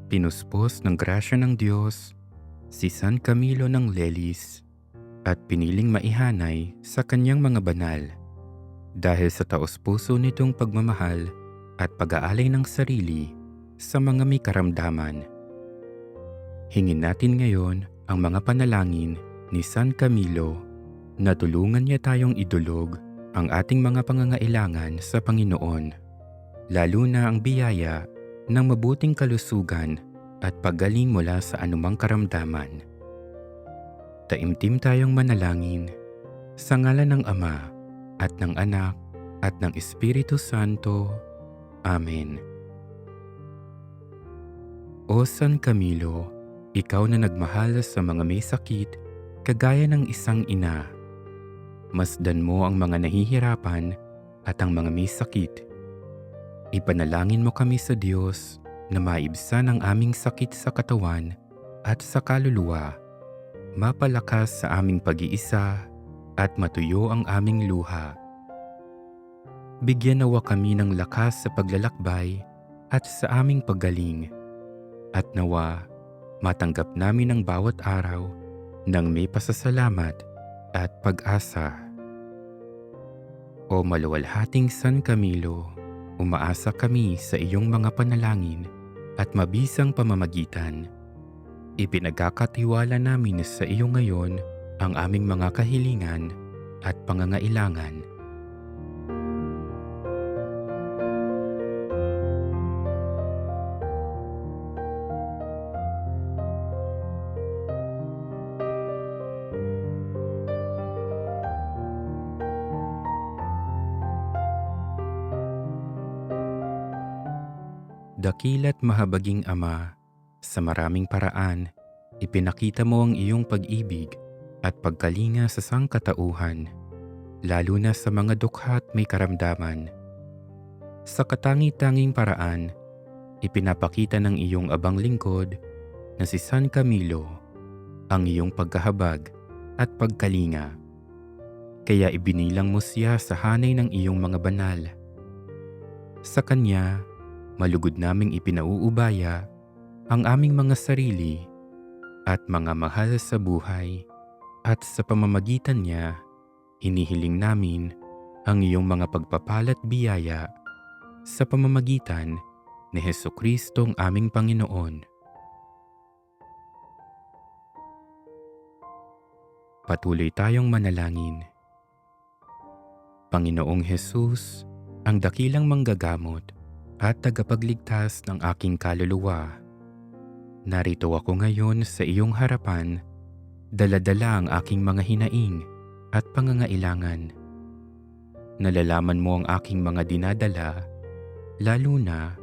Pinuspos ng grasya ng Diyos si San Camilo ng Lelis at piniling maihanay sa kanyang mga banal dahil sa taos-puso nitong pagmamahal at pag-aalay ng sarili sa mga may karamdaman. Hingin natin ngayon ang mga panalangin ni San Camilo na tulungan niya tayong idulog ang ating mga pangangailangan sa Panginoon, lalo na ang biyaya ng mabuting kalusugan at paggaling mula sa anumang karamdaman. Taimtim tayong manalangin sa ngalan ng Ama at ng Anak at ng Espiritu Santo. Amen. O San Camilo, ikaw na nagmahal sa mga may sakit kagaya ng isang ina, masdan mo ang mga nahihirapan at ang mga may sakit. Ipanalangin mo kami sa Diyos na maibsan ang aming sakit sa katawan at sa kaluluwa, mapalakas sa aming pag-iisa at matuyo ang aming luha. Bigyan nawa kami ng lakas sa paglalakbay at sa aming paggaling, at nawa matanggap namin ang bawat araw ng may pasasalamat at pag-asa. O maluwalhating San Camilo, umaasa kami sa iyong mga panalangin at mabisang pamamagitan. Ipinagkakatiwala namin sa iyo ngayon ang aming mga kahilingan at pangangailangan. Dakila't mahabaging Ama, sa maraming paraan, ipinakita mo ang iyong pag-ibig at pagkalinga sa sangkatauhan, lalo na sa mga dukha at may karamdaman. Sa katangi-tanging paraan, ipinapakita ng iyong abang lingkod na si San Camilo ang iyong pagkahabag at pagkalinga. Kaya ibinilang mo siya sa hanay ng iyong mga banal. Sa kanya, malugod naming ipinauubaya ang aming mga sarili at mga mahal sa buhay, at sa pamamagitan niya, hinihiling namin ang iyong mga pagpapalat biyaya sa pamamagitan ni Jesucristong aming Panginoon. Patuloy tayong manalangin. Panginoong Jesus, ang dakilang manggagamot at tagapagligtas ng aking kaluluwa, narito ako ngayon sa iyong harapan, dala-dala ang aking mga hinaing at pangangailangan. Nalalaman mo ang aking mga dinadala, lalo na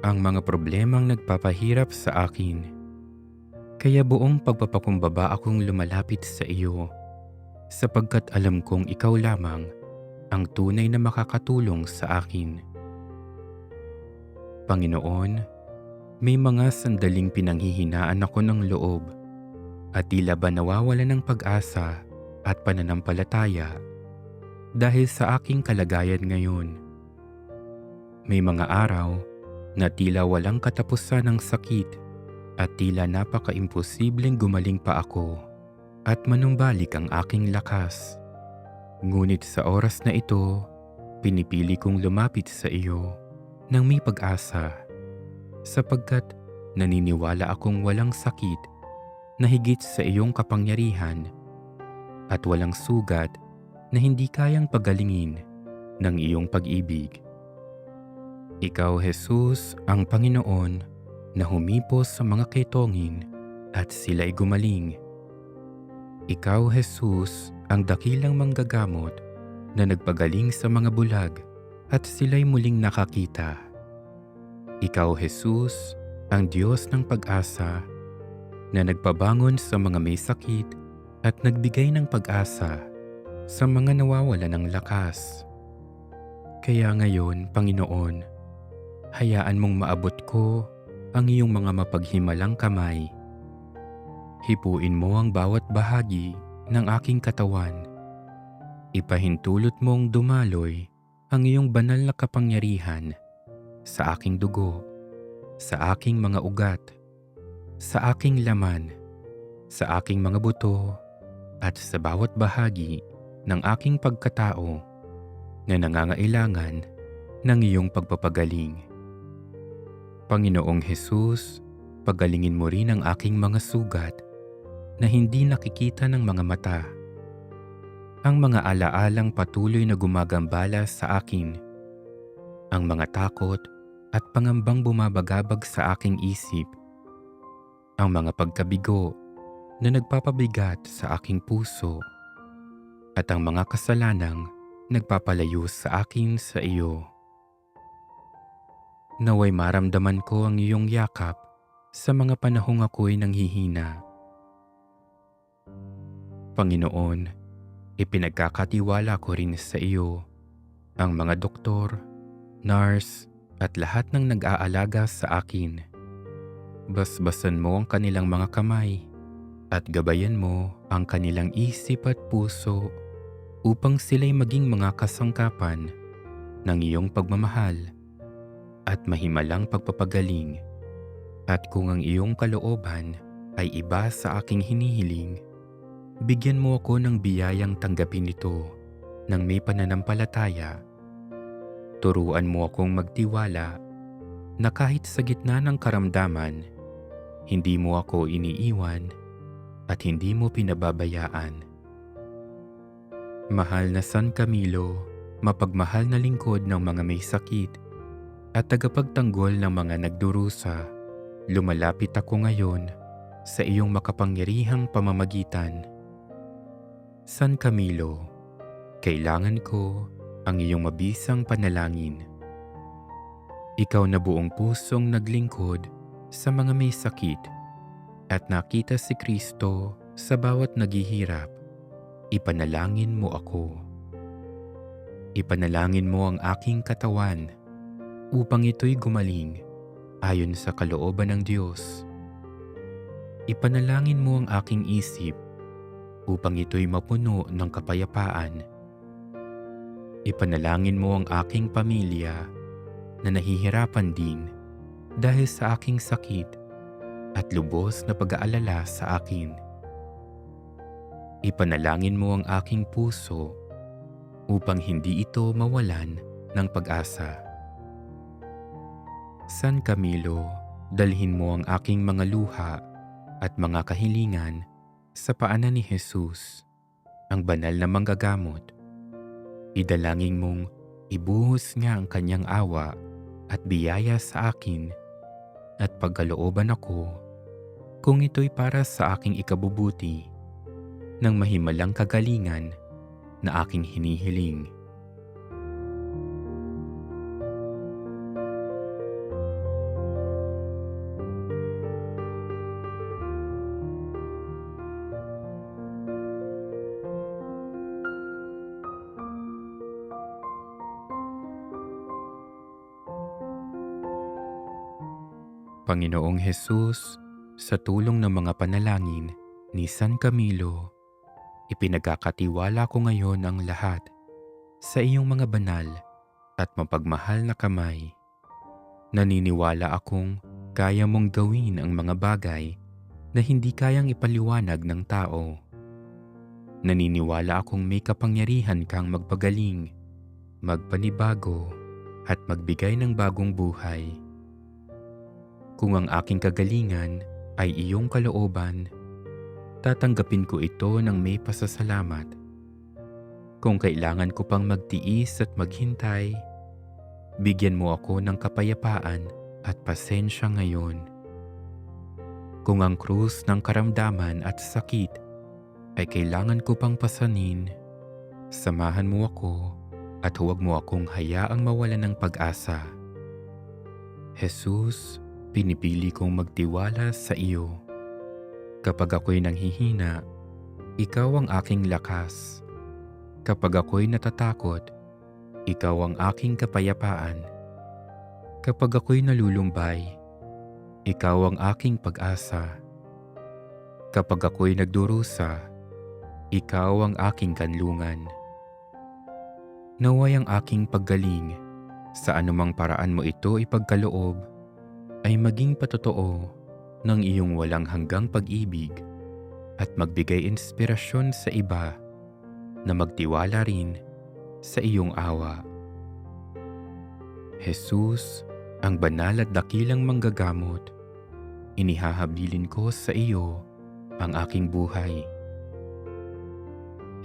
ang mga problemang nagpapahirap sa akin. Kaya buong pagpapakumbaba akong lumalapit sa iyo, sapagkat alam kong ikaw lamang ang tunay na makakatulong sa akin. Panginoon, may mga sandaling pinanghihinaan ako ng loob at tila ba nawawala ng pag-asa at pananampalataya dahil sa aking kalagayan ngayon. May mga araw na tila walang katapusan ng sakit at tila napaka-imposibleng gumaling pa ako at manumbalik ang aking lakas. Ngunit sa oras na ito, pinipili kong lumapit sa iyo nang may pag-asa, sapagkat naniniwala akong walang sakit na higit sa iyong kapangyarihan at walang sugat na hindi kayang pagalingin ng iyong pag-ibig. Ikaw, Jesus, ang Panginoon na humipos sa mga kaitongin at sila'y gumaling. Ikaw, Jesus, ang dakilang manggagamot na nagpagaling sa mga bulag at sila'y muling nakakita. Ikaw, Jesus, ang Diyos ng pag-asa na nagpabangon sa mga may sakit at nagbigay ng pag-asa sa mga nawawala ng lakas. Kaya ngayon, Panginoon, hayaan mong maabot ko ang iyong mga mapaghimalang kamay. Hipuin mo ang bawat bahagi ng aking katawan. Ipahintulot mong dumaloy ang iyong banal na kapangyarihan sa aking dugo, sa aking mga ugat sa aking laman, sa aking mga buto, at sa bawat bahagi ng aking pagkatao na nangangailangan ng iyong pagpapagaling. Panginoong Hesus, pagalingin mo rin ang aking mga sugat na hindi nakikita ng mga mata. Ang mga alaalang patuloy na gumagambala sa akin, ang mga takot at pangambang bumabagabag sa aking isip, ang mga pagkabigo na nagpapabigat sa aking puso, at ang mga kasalanang nagpapalayo sa akin sa iyo. Naway maramdaman ko ang iyong yakap sa mga panahong ako'y nanghihina. Panginoon, ipinagkakatiwala ko rin sa iyo ang mga doktor, nurse, at lahat ng nag-aalaga sa akin. Basbasan mo ang kanilang mga kamay at gabayan mo ang kanilang isip at puso upang sila'y maging mga kasangkapan ng iyong pagmamahal at mahimalang pagpapagaling. At kung ang iyong kalooban ay iba sa aking hinihiling, bigyan mo ako ng biyayang tanggapin ito ng may pananampalataya. Turuan mo akong magtiwala na kahit sa gitna ng karamdaman, hindi mo ako iniiwan at hindi mo pinababayaan. Mahal na San Camilo, mapagmahal na lingkod ng mga may sakit at tagapagtanggol ng mga nagdurusa, lumalapit ako ngayon sa iyong makapangyarihang pamamagitan. San Camilo, kailangan ko ang iyong mabisang panalangin. Ikaw na buong pusong naglingkod sa mga may sakit at nakita si Kristo sa bawat naghihirap, ipanalangin mo ako. Ipanalangin mo ang aking katawan upang ito'y gumaling ayon sa kalooban ng Diyos. Ipanalangin mo ang aking isip upang ito'y mapuno ng kapayapaan. Ipanalangin mo ang aking pamilya na nahihirapan din dahil sa aking sakit at lubos na pag-aalala sa akin. Ipanalangin mo ang aking puso upang hindi ito mawalan ng pag-asa. San Camilo, dalhin mo ang aking mga luha at mga kahilingan sa paanan ni Jesus, ang banal na manggagamot. Idalangin mong ibuhos niya ang kanyang awa at biyaya sa akin at pagkalooban ako kung ito'y para sa aking ikabubuti ng mahimalang kagalingan na aking hinihiling. Panginoong Hesus, sa tulong ng mga panalangin ni San Camilo, ipinagkakatiwala ko ngayon ang lahat sa iyong mga banal at mapagmahal na kamay. Naniniwala akong kaya mong gawin ang mga bagay na hindi kayang ipaliwanag ng tao. Naniniwala akong may kapangyarihan kang magpagaling, magpanibago, at magbigay ng bagong buhay. Kung ang aking kagalingan ay iyong kalooban, tatanggapin ko ito ng may pasasalamat. Kung kailangan ko pang magtiis at maghintay, bigyan mo ako ng kapayapaan at pasensya ngayon. Kung ang krus ng karamdaman at sakit ay kailangan ko pang pasanin, samahan mo ako at huwag mo akong hayaang mawalan ng pag-asa. Jesus, pinipili kong magtiwala sa iyo. Kapag ako'y nanghihina, ikaw ang aking lakas. Kapag ako'y natatakot, ikaw ang aking kapayapaan. Kapag ako'y nalulumbay, ikaw ang aking pag-asa. Kapag ako'y nagdurusa, ikaw ang aking kanlungan. Naway ang aking paggaling, sa anumang paraan mo ito ipagkaloob, ay maging patotoo ng iyong walang hanggang pag-ibig at magbigay inspirasyon sa iba na magtiwala rin sa iyong awa. Jesus, ang banal at dakilang manggagamot, inihahabilin ko sa iyo ang aking buhay.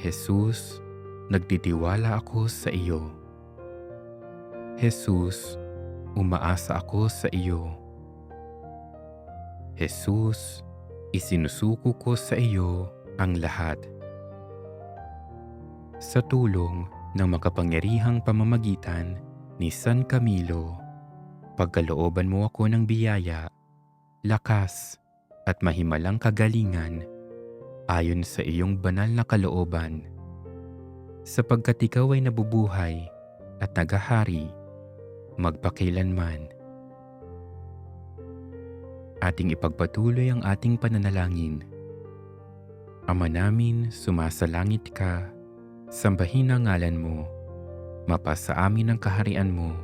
Jesus, nagtitiwala ako sa iyo. Jesus, umaasa ako sa iyo. Jesus, isinusuko ko sa iyo ang lahat. Sa tulong ng makapangyarihang pamamagitan ni San Camilo, pagkalooban mo ako ng biyaya, lakas at mahimalang kagalingan ayon sa iyong banal na kalooban, sapagkat ikaw ay nabubuhay at nagahari magpakailanman. Ating ipagpatuloy ang ating pananalangin. Ama namin, sumasalangit ka, sambahin ang ngalan mo, mapasa amin ang kaharian mo,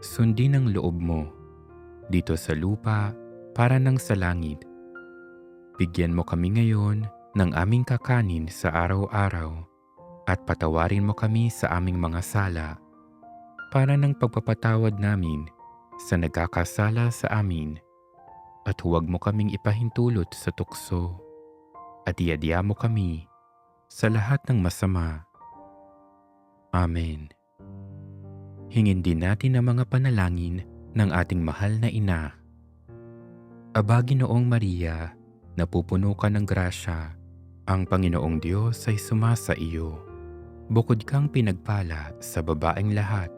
sundin ang loob mo, dito sa lupa para nang sa langit. Bigyan mo kami ngayon ng aming kakanin sa araw-araw at patawarin mo kami sa aming mga sala para ng pagpapatawad namin sa nagkakasala sa amin. At huwag mo kaming ipahintulot sa tukso at iadya mo kami sa lahat ng masama. Amen. Hingin din natin ang mga panalangin ng ating mahal na ina. Aba, Ginoong Maria, napupuno ka ng grasya, ang Panginoong Diyos ay sumasa iyo. Bukod kang pinagpala sa babaeng lahat,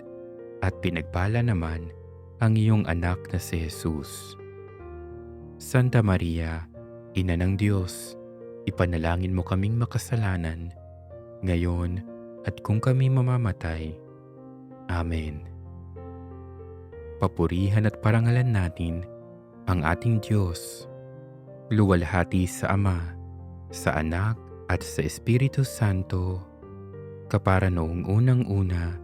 at pinagpala naman ang iyong anak na si Jesus. Santa Maria, Ina ng Diyos, ipanalangin mo kaming makasalanan, ngayon at kung kami mamamatay. Amen. Papurihan at parangalan natin ang ating Diyos. Luwalhati sa Ama, sa Anak at sa Espiritu Santo, kapara noong unang-una,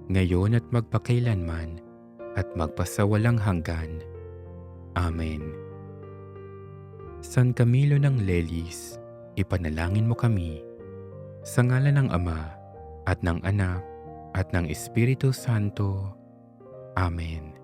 ngayon at magpakailanman, at magpasawalang hanggan. Amen. San Camilo ng Lelis, ipanalangin mo kami. Sa ngalan ng Ama, at ng Anak, at ng Espiritu Santo. Amen.